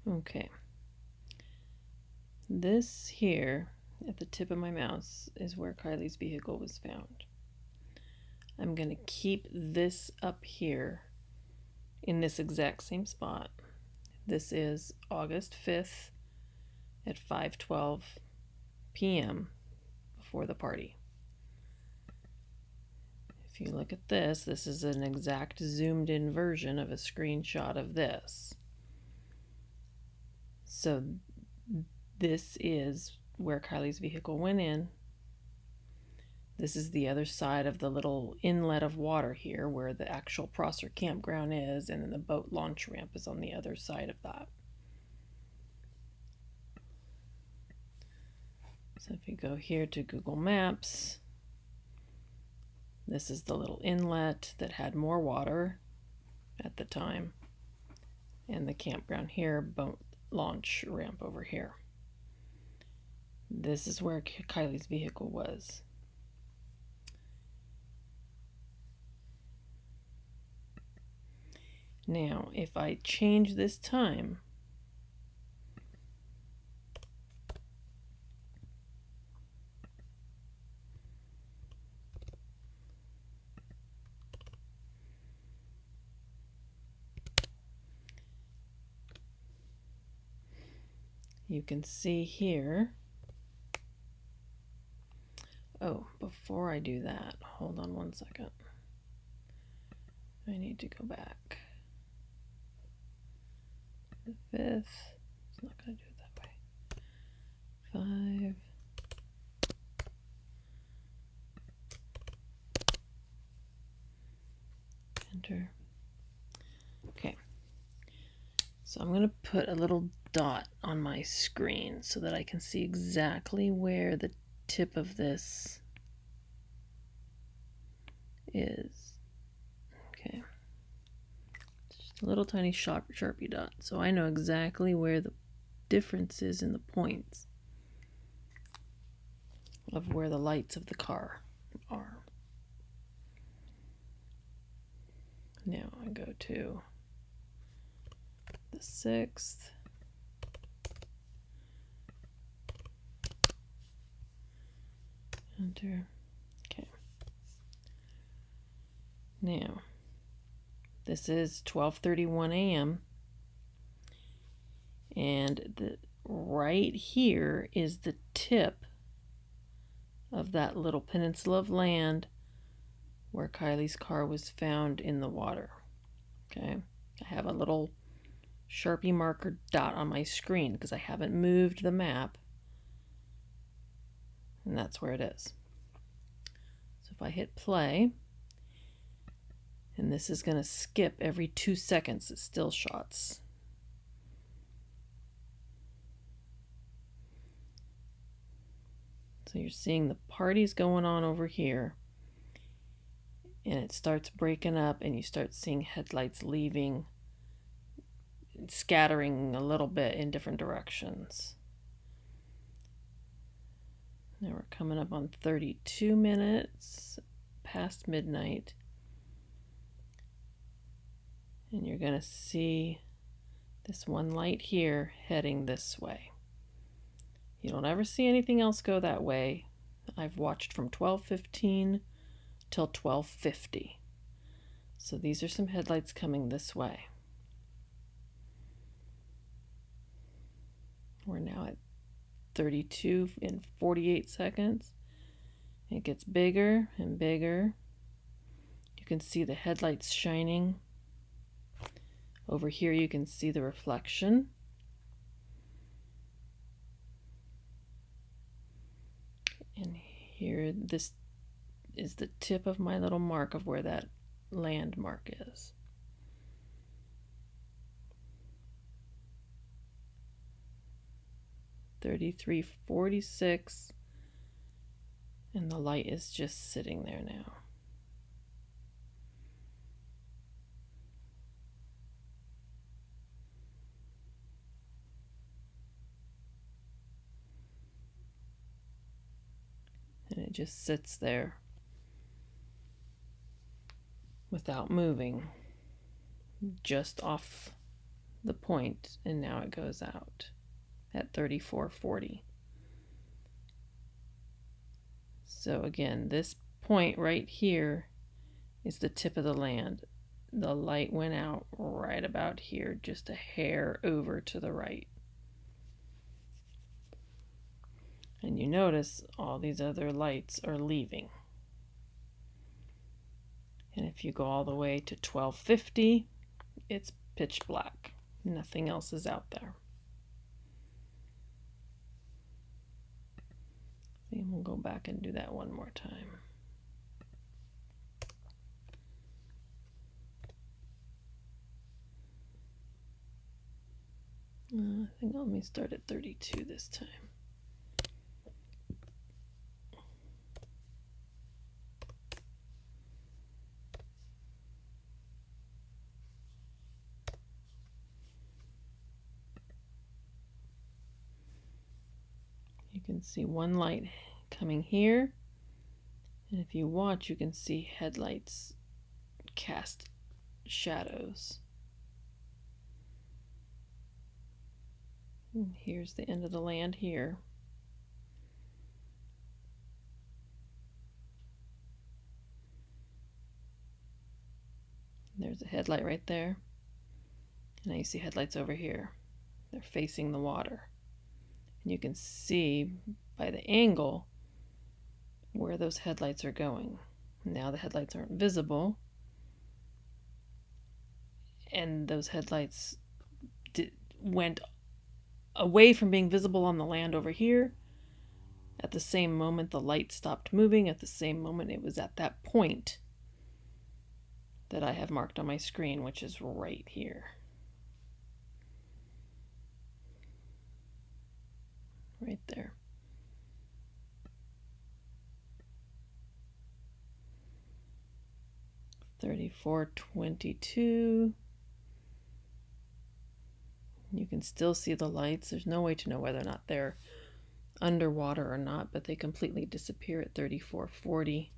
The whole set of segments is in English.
Okay. This here at the tip of my mouse is where Kiely's vehicle was found. I'm going to keep this up here in this exact same spot. This is August 5th at 5:12 p.m. before the party. If you look at this, this is an exact zoomed in version of a screenshot of this. So this is where Kiely's vehicle went in. This is the other side of the little inlet of water here where the actual Prosser campground is, and then the boat launch ramp is on the other side of that. So if you go here to Google Maps, this is the little inlet that had more water at the time, and the campground here, boat launch ramp over here. This is where Kiely's vehicle was. Now, if I change this time, you can see here. Oh, before I do that, hold on one second. I need to go back. The 5th. It's not going to do it that way. 5. Enter. Okay. So I'm going to put a little dot on my screen so that I can see exactly where the tip of this is. Okay. Just a little tiny Sharpie dot, so I know exactly where the difference is in the points of where the lights of the car are. Now I go to the 6th. Enter. Okay. Now, this is 12:31 a.m. and right here is the tip of that little peninsula of land where Kiely's car was found in the water. Okay, I have a little Sharpie marker dot on my screen because I haven't moved the map, and that's where it is. So if I hit play, and this is going to skip every 2 seconds, it's still shots. So you're seeing the parties going on over here, and it starts breaking up, and you start seeing headlights leaving, scattering a little bit in different directions. Now we're coming up on 32 minutes past midnight. And you're going to see this one light here heading this way. You don't ever see anything else go that way. I've watched from 12:15 till 12:50. So these are some headlights coming this way. We're now at 32 in 48 seconds. It gets bigger and bigger. You can see the headlights shining. Over here you can see the reflection. And here, this is the tip of my little mark of where that landmark is. $33.46, and the light is just sitting there now. And it just sits there without moving, just off the point, and now it goes out at 3440. So again, this point right here is the tip of the land. The light went out right about here, just a hair over to the right. And you notice all these other lights are leaving. And if you go all the way to 1250, it's pitch black. Nothing else is out there. And we'll go back and do that one more time. I think let me start at 32 this time. You can see one light coming here, and if you watch, you can see headlights cast shadows. And here's the end of the land here. There's a headlight right there. And now you see headlights over here. They're facing the water. And you can see by the angle where those headlights are going. Now the headlights aren't visible. And those headlights went away from being visible on the land over here. At the same moment, the light stopped moving. At the same moment, it was at that point that I have marked on my screen, which is right here. Right there. $34.22. You can still see the lights. There's no way to know whether or not they're underwater or not, but they completely disappear at 34:40.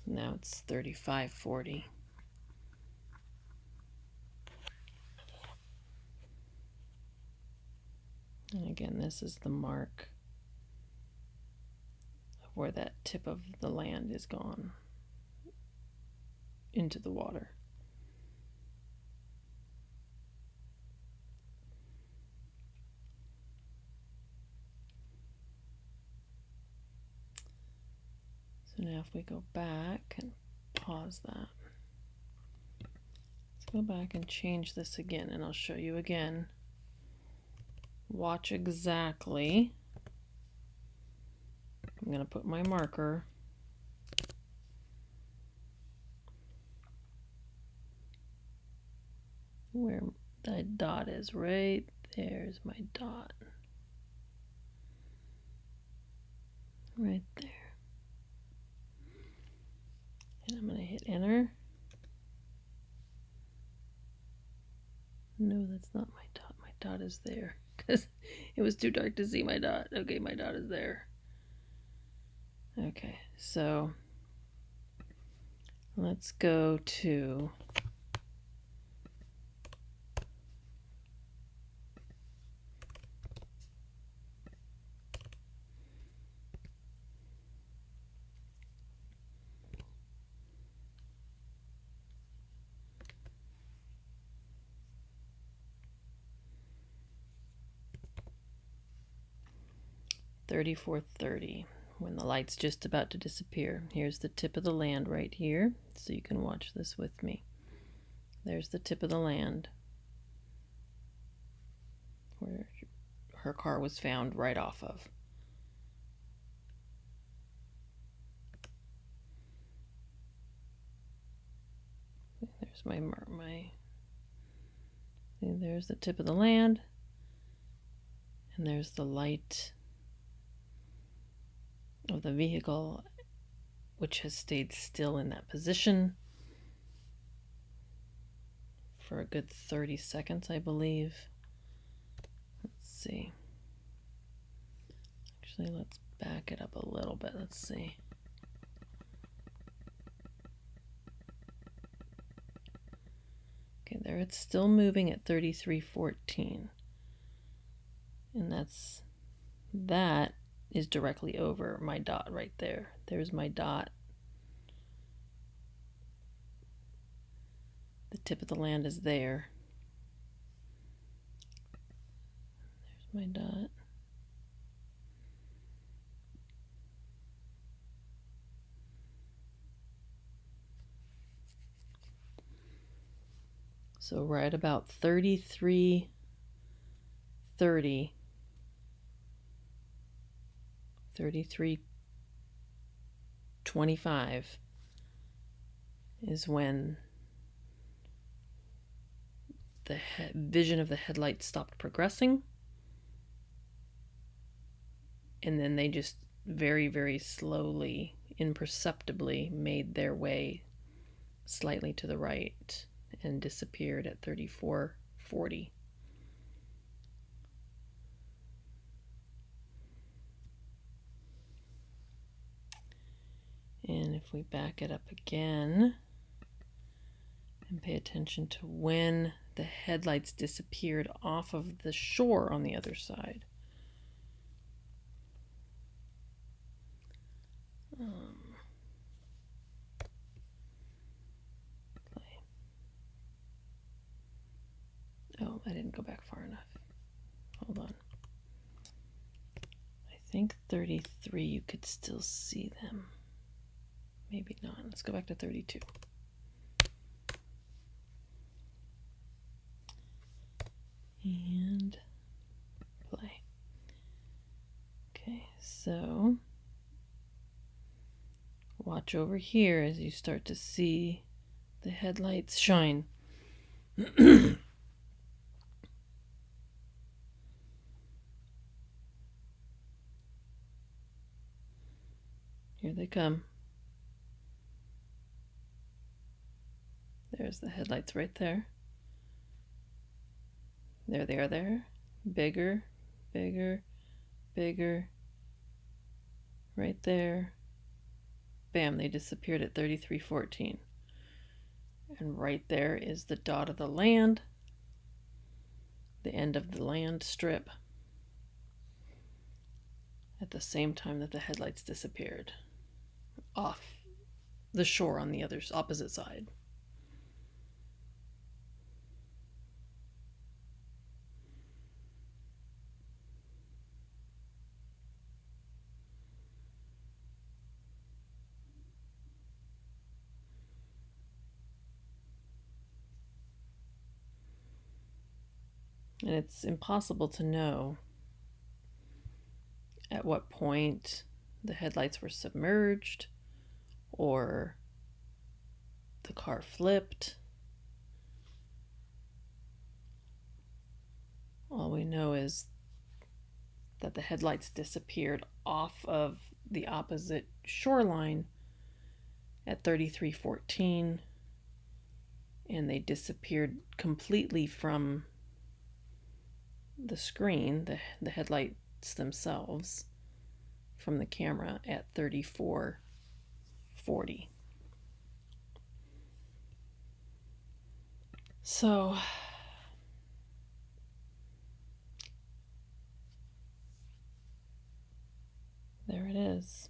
Now it's 35:40. And again, this is the mark of where that tip of the land is gone into the water. So now if we go back and pause that. Let's go back and change this again, and I'll show you again. Watch exactly. I'm going to put my marker where the dot is. Right there's my dot. Right there. And I'm going to hit enter. No, that's not my dot. My dot is there because it was too dark to see my dot. Okay, my dot is there. Okay, so let's go to $34.30 when the light's just about to disappear. Here's the tip of the land right here, so you can watch this with me. There's the tip of the land where her car was found right off of. There's there's the tip of the land. And there's the light of the vehicle, which has stayed still in that position for a good 30 seconds, I believe. Let's see. Actually, let's back it up a little bit. Let's see. Okay, there it's still moving at 3314. And that is directly over my dot right there. There's my dot. The tip of the land is there. There's my dot. So right about 33:30, 33:25 is when the vision of the headlight stopped progressing. And then they just very, very slowly, imperceptibly made their way slightly to the right and disappeared at 34:40. And if we back it up again and pay attention to when the headlights disappeared off of the shore on the other side. Oh, I didn't go back far enough. Hold on. I think 33, you could still see them. Maybe not. Let's go back to 32. And play. Okay, so watch over here as you start to see the headlights shine. Here they come. There's the headlights right there. There they are there. Bigger, bigger, bigger. Right there. Bam, they disappeared at 33:14. And right there is the dot of the land, the end of the land strip, at the same time that the headlights disappeared off the shore on the opposite side. And it's impossible to know at what point the headlights were submerged or the car flipped. All we know is that the headlights disappeared off of the opposite shoreline at 33:14, and they disappeared completely from the screen, the headlights themselves, from the camera at 34:40. So there it is.